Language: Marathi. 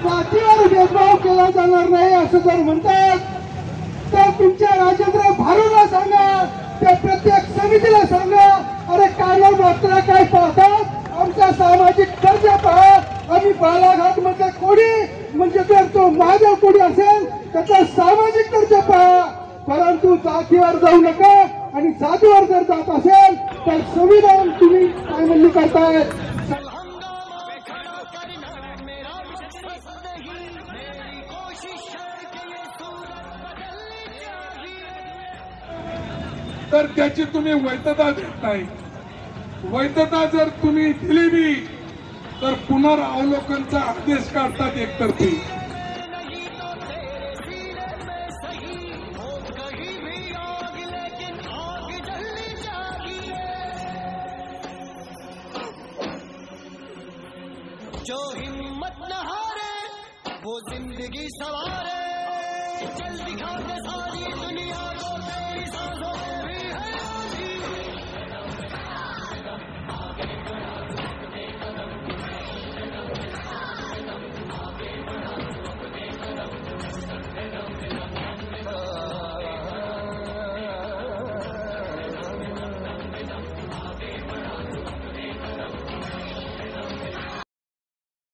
जातीवर भेदभाव केला जाणार नाही असं जर म्हणतात तर तुमच्या राजेंद्र भारूला सांगा, त्या प्रत्येक समितीला सांगा, अरे काना मात्र काय पाहतात, आमचा सामाजिक दर्जा पहा. आम्ही बालाघाट मध्ये कोणी म्हणजे जर तो माझा कोणी असेल त्याचा सामाजिक दर्जा पहा, परंतु जातीवर जाऊ नका. आणि जातीवर जर जात असेल तर संविधान तुम्ही पायमल्ली करताय. तर त्याची तुम्ही वैधता देत नाही. वैधता जर तुम्ही दिली बी तर पुनरावलोकनचा आदेश काढतात एकतर्फी. जो हिम्मत न हारे वो जिंदगी सवारे, चल दिखा दे सारी दुनिया को तेरी सांसों